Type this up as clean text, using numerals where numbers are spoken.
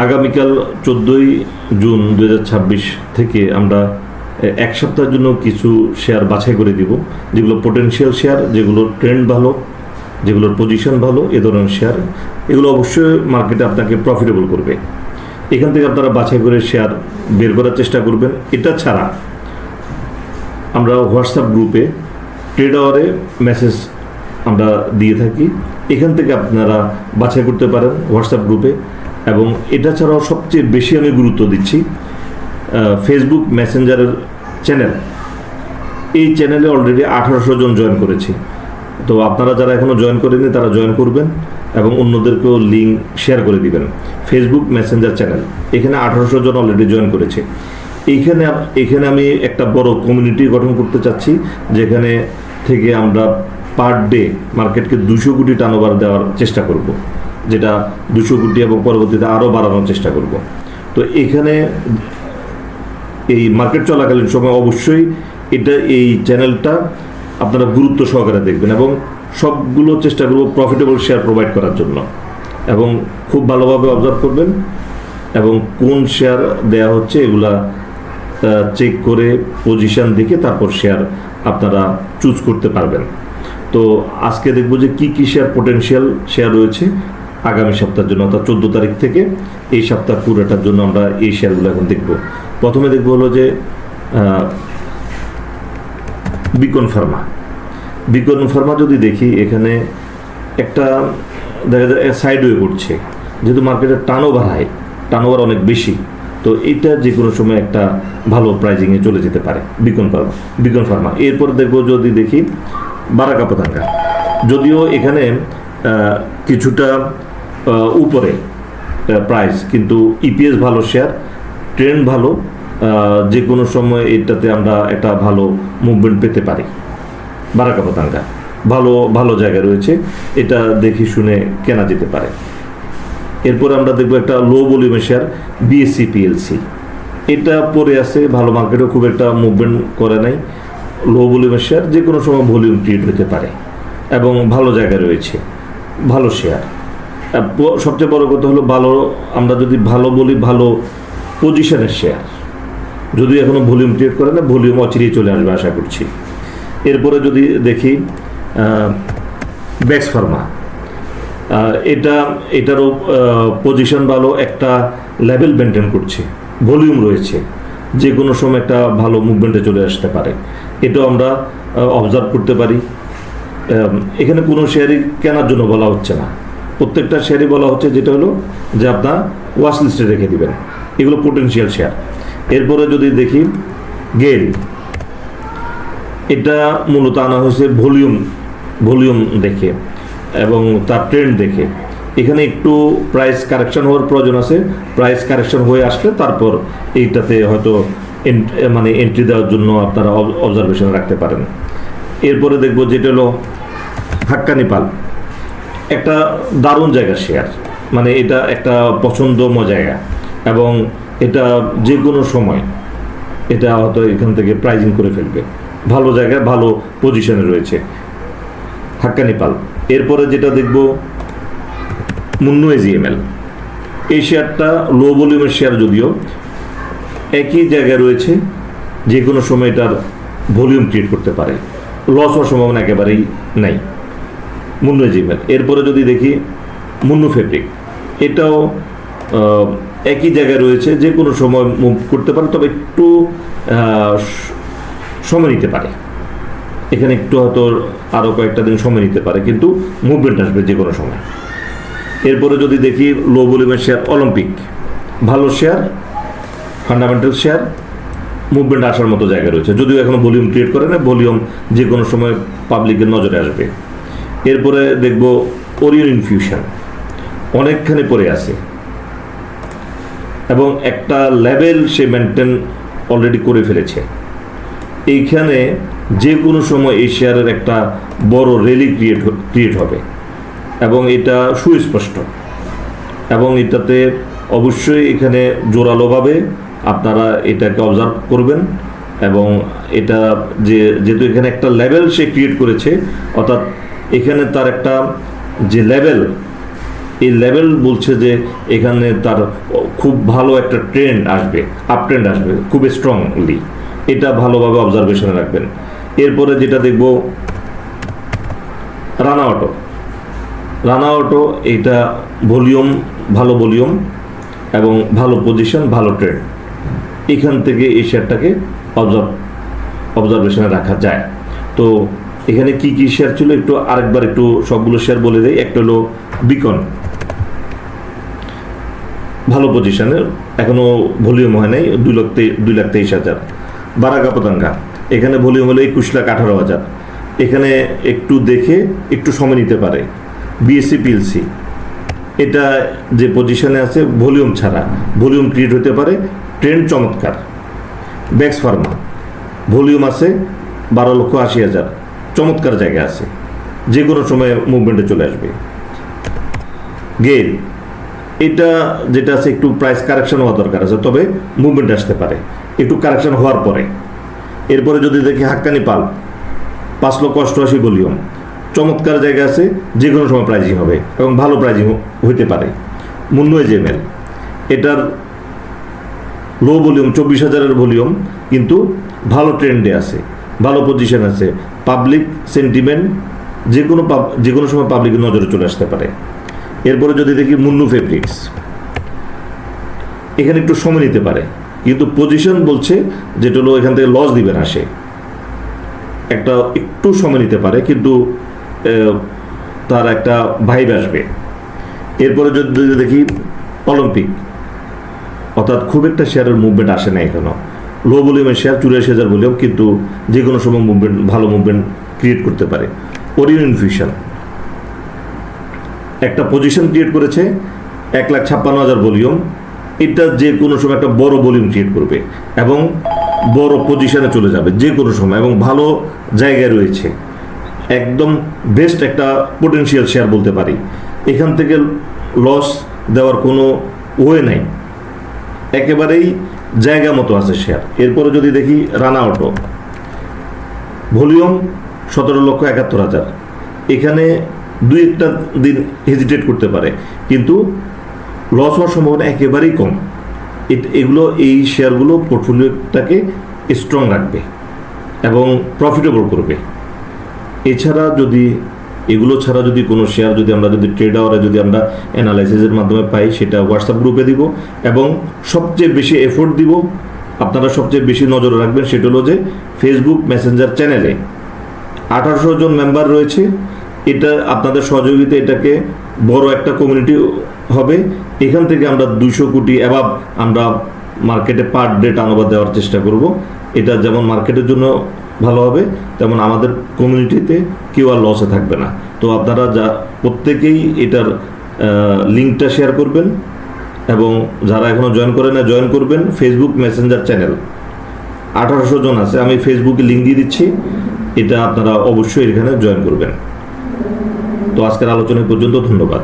আগামীকাল 14 জুন 2026 থেকে আমরা এক সপ্তাহের জন্য কিছু শেয়ার বাছাই করে দিব, যেগুলো পোটেনশিয়াল শেয়ার, যেগুলোর ট্রেন্ড ভালো, যেগুলোর পজিশন ভালো, এ ধরনের শেয়ার। এগুলো অবশ্যই মার্কেটে আপনাকে প্রফিটেবল করবে। এখান থেকে আপনারা বাছাই করে শেয়ার বের করার চেষ্টা করবেন। এটা ছাড়া আমরা হোয়াটসঅ্যাপ গ্রুপে ট্রেড আওয়ারে মেসেজ আমরা দিয়ে থাকি, এখান থেকে আপনারা বাছাই করতে পারেন হোয়াটসঅ্যাপ গ্রুপে। এবং এটা ছাড়াও সবচেয়ে বেশি আমি গুরুত্ব দিচ্ছি ফেসবুক মেসেঞ্জারের চ্যানেল। এই চ্যানেলে অলরেডি 1800 জন জয়েন করেছি। তো আপনারা যারা এখনও জয়েন করেনি তারা জয়েন করবেন এবং অন্যদেরকেও লিঙ্ক শেয়ার করে দিবেন। ফেসবুক মেসেঞ্জার চ্যানেল, এখানে 1800 জন অলরেডি জয়েন করেছে। এখানে আমি একটা বড় কমিউনিটি গঠন করতে চাচ্ছি, যেখানে থেকে আমরা পার ডে মার্কেটকে 200 কোটি টার্নওভার দেওয়ার চেষ্টা করব, যেটা 200 কোটি এবং পরবর্তীতে আরও বাড়ানোর চেষ্টা করব। তো এখানে এই মার্কেট চলাকালীন সময় অবশ্যই এই চ্যানেলটা আপনারা গুরুত্ব সহকারে দেখবেন এবং সবগুলো চেষ্টা করব প্রফিটেবল শেয়ার প্রোভাইড করার জন্য। এবং খুব ভালোভাবে অবজার্ভ করবেন এবং কোন শেয়ার দেয়া হচ্ছে এগুলা চেক করে পজিশন দেখে তারপর শেয়ার আপনারা চুজ করতে পারবেন। তো আজকে দেখব যে কি শেয়ার পোটেনশিয়াল শেয়ার রয়েছে আগামী সপ্তাহের জন্য, অর্থাৎ 14 তারিখ থেকে এই সপ্তাহ পুরোটার জন্য আমরা এই শেয়ারগুলো এখন দেখব। প্রথমে দেখব হলো যে বিকন ফার্মা যদি দেখি, এখানে একটা দেখা যায় সাইডওয়ে করছে, যেহেতু মার্কেটের টার্নওভার অনেক বেশি, তো এটা যে কোনো সময় একটা ভালো প্রাইজিংয়ে চলে যেতে পারে বিকন ফার্মা। এরপর দেখব যদি দেখি বারাকা পতাঙ্গা, যদিও এখানে কিছুটা উপরে প্রাইস, কিন্তু ইপিএস ভালো শেয়ার, ট্রেন্ড ভালো, যে কোনো সময় এটাতে আমরা একটা ভালো মুভমেন্ট পেতে পারি। বারাকা পতাঙ্গা ভালো জায়গায় রয়েছে, এটা দেখে শুনে কেনা যেতে পারে। এরপর আমরা দেখব একটা লো ভলিউমের শেয়ার বিএসসি পিএলসি, এটা পরে আছে, ভালো মার্কেটেও খুব একটা মুভমেন্ট করে নাই। লো ভলিউমের শেয়ার, যে কোনো সময় ভলিউম ক্রিয়েট হতে পারে এবং ভালো জায়গায় রয়েছে, ভালো শেয়ার। সবচেয়ে বড় কথা হলো আমরা যদি ভালো বলি, ভালো পজিশনের শেয়ার, যদি এখনো ভলিউম ক্রিয়েট করে না, ভলিউম অচিরেই চলে আসবে আশা করছি। এরপরে যদি দেখি ব্যাক্স ফার্মা, এটারও পজিশন ভালো, একটা লেভেল মেনটেন করছে, ভলিউম রয়েছে, যে কোনো সময় একটা ভালো মুভমেন্টে চলে আসতে পারে, এটাও আমরা অবজার্ভ করতে পারি। এখানে কোনো শেয়ারই কেনার জন্য বলা হচ্ছে না, প্রত্যেকটা শেয়ারই বলা হচ্ছে যেটা হলো যে আপনার ওয়াচ লিস্টে রেখে দিবেন, এগুলো পোটেনশিয়াল শেয়ার। এরপরে যদি দেখি গেল, এটা মূলত আনা হয়েছে ভলিউম দেখে এবং তার ট্রেন্ড দেখে। এখানে একটু প্রাইস কারেকশন হওয়ার প্রয়োজন আছে, প্রাইস কারেকশন হয়ে আসলে তারপর এইটাতে হয়তো এন্ট্রি দেওয়ার জন্য আপনারা অবজারভেশন রাখতে পারেন। এরপরে দেখব যেটা হলো হাক্কানি পাল, একটা দারুণ জায়গা শেয়ার, এটা একটা পছন্দময় জায়গা এবং এটা যে কোনো সময় এটা হয়তো এখান থেকে প্রাইজিং করে ফেলবে, ভালো জায়গায় ভালো পজিশনে রয়েছে হাক্কানি পাল। এরপরে যেটা দেখব মুন্নু এজিএমএল, এই শেয়ারটা লো ভলিউমের শেয়ার, যদিও একই জায়গায় রয়েছে, যে কোনো সময় এটার ভলিউম ক্রিয়েট করতে পারে, লস হওয়ার সম্ভাবনা একেবারেই নাই মুন্নু এজিএমএল। এরপরে যদি দেখি মুন্নু ফেব্রিক, এটাও একই জায়গায় রয়েছে, যে কোনো সময় মুভ করতে পারে, তবে একটু সময় নিতে পারে, এখানে একটু হয়তো আরও কয়েকটা দিন সময় নিতে পারে, কিন্তু মুভমেন্ট আসবে যে কোনো সময়। এরপরে যদি দেখি লো ভলিউমের শেয়ার অলিম্পিক, ভালো শেয়ার, ফান্ডামেন্টাল শেয়ার, মুভমেন্ট আসার মতো জায়গায় রয়েছে, যদিও এখনো ভলিউম ক্রিয়েট করে না, ভলিউম যে কোনো সময় পাবলিকের নজরে আসবে। এরপরে দেখব ওরিয়ন ইনফিউশন, অনেকখানি পরে আছে এবং একটা লেভেল সে মেনটেন অলরেডি করে ফেলেছে, এইখানে যে কোনো সময় এই শেয়ারের একটা বড় র্যালি ক্রিয়েট হবে এবং এটা সুস্পষ্ট, এবং এটাতে অবশ্যই এখানে জোরালোভাবে আপনারা এটাকে অবজার্ভ করবেন। এবং এটা যেহেতু এখানে একটা লেভেল সে ক্রিয়েট করেছে, অর্থাৎ এখানে তার একটা যে লেভেল এই লেভেল বলছে যে এখানে তার খুব ভালো একটা ট্রেন্ড আসবে, আপ ট্রেন্ড আসবে খুব স্ট্রংলি, এটা ভালোভাবে অবজারভেশনে রাখবেন। এরপরে যেটা দেখব রানা অটো। রানা অটো এটা ভলিউম, ভালো ভলিউম এবং ভালো পজিশন, ভালো ট্রেন্ড, এখান থেকে এই শেয়ারটাকে অবজারভেশনে রাখা যায়। তো এখানে কি কি শেয়ার ছিল একটু আরেকবার একটু সবগুলো শেয়ার বলে দেয়। একটা হলো বিকন, ভালো পজিশনে, এখনো ভলিউম হয় নাই, 2,23,000। বারাগাপতাঙ্গা, এখানে ভলিউম হলো 21,18,000, এখানে একটু দেখে একটু সময় নিতে পারে। বিএসসি পিএলসি, এটা যে পজিশনে আছে ভলিউম ছাড়া, ভলিউম ক্রিয়েট হতে পারে, ট্রেন্ড চমৎকার। ব্যাক্স ফার্মা, ভলিউম আছে 12,80,000, চমৎকার জায়গা আছে, যে কোনো সময় মুভমেন্টে চলে আসবে। গেল, এটা যেটা আছে একটু প্রাইস কারেকশন হওয়া দরকার আছে, তবে মুভমেন্ট আসতে পারে একটু কারেকশন হওয়ার পরে। এরপরে যদি দেখি হাক্কানি পাল, 5,88,000 ভলিউম, চমৎকার জায়গা আছে, যে কোনো সময় প্রাইজিং হবে এবং ভালো প্রাইজিং হইতে পারে। মুন্নুয়ে জেমেল, এটার লো ভলিউম, 24,000-এর ভলিউম, কিন্তু ভালো ট্রেন্ডে আছে, ভালো পজিশন আছে, পাবলিক সেন্টিমেন্ট যে কোনো সময় পাবলিকের নজরে চলে আসতে পারে। এরপরে যদি দেখি মুন্নু ফেব্রিক্স, এখানে একটু সময় নিতে পারে, কিন্তু পজিশন বলছে যেটা হলো এখান থেকে লস দিবে না, সে একটু সময় নিতে পারে, কিন্তু তার একটা ভাইব আসবে। এরপরে যদি দেখি অলিম্পিক, অর্থাৎ খুব একটা শেয়ারের মুভমেন্ট আসে না এখনো, লো ভলিউমের শেয়ার, 84,000 ভলিউম, কিন্তু যে কোনো সময় মুভমেন্ট, ভালো মুভমেন্ট ক্রিয়েট করতে পারে। ওরিয়ন ইনফিউশন, একটা পজিশন ক্রিয়েট করেছে 1,56,000 ভলিউম, এটা যে কোনো সময় একটা বড় ভলিউম ক্রিয়েট করবে এবং বড় পজিশনে চলে যাবে যে কোনো সময়, এবং ভালো জায়গায় রয়েছে, একদম বেস্ট একটা পোটেনশিয়াল শেয়ার বলতে পারি। এখান থেকে লস দেওয়ার কোনো ওয়ে নাই, একেবারেই জায়গা মতো আছে শেয়ার। এরপরে যদি দেখি রানা অটো, ভলিউম 17,71,000, এখানে দুই একটা দিন হেজিটেট করতে পারে, কিন্তু লস হওয়ার সম্ভাবনা একেবারেই কম। এগুলো, এই শেয়ারগুলো পোর্টফোলিওটাকে স্ট্রং রাখবে এবং প্রফিটেবল করবে। এছাড়া যদি এগুলো ছাড়া যদি কোনো শেয়ার আমরা ট্রেড আওয়ারে আমরা অ্যানালাইসিসের মাধ্যমে পাই, সেটা হোয়াটসঅ্যাপ গ্রুপে দিব এবং সবচেয়ে বেশি এফোর্ট দিব, আপনারা সবচেয়ে বেশি নজর রাখবেন, সেটা হলো যে ফেসবুক মেসেঞ্জার চ্যানেলে 1800 জন মেম্বার রয়েছে। এটা আপনাদের সহযোগিতা, এটাকে বড় একটা কমিউনিটি হবে। এখান থেকে আমরা 200 কোটি অ্যাবাব আমরা মার্কেটে পার ডে টার্নওভার দেওয়ার চেষ্টা করব। এটা যেমন মার্কেটের জন্য ভালো হবে, তেমন আমাদের কমিউনিটিতে কেউ আর লসে থাকবে না। তো আপনারা প্রত্যেকেই এটার লিঙ্কটা শেয়ার করবেন এবং যারা এখনও জয়েন করে না জয়েন করবেন। ফেসবুক মেসেঞ্জার চ্যানেল 1800 জন আছে, আমি ফেসবুকে লিঙ্ক দিয়ে দিচ্ছি, এটা আপনারা অবশ্যই এখানে জয়েন করবেন। তো আজকের আলোচনা পর্যন্ত, ধন্যবাদ।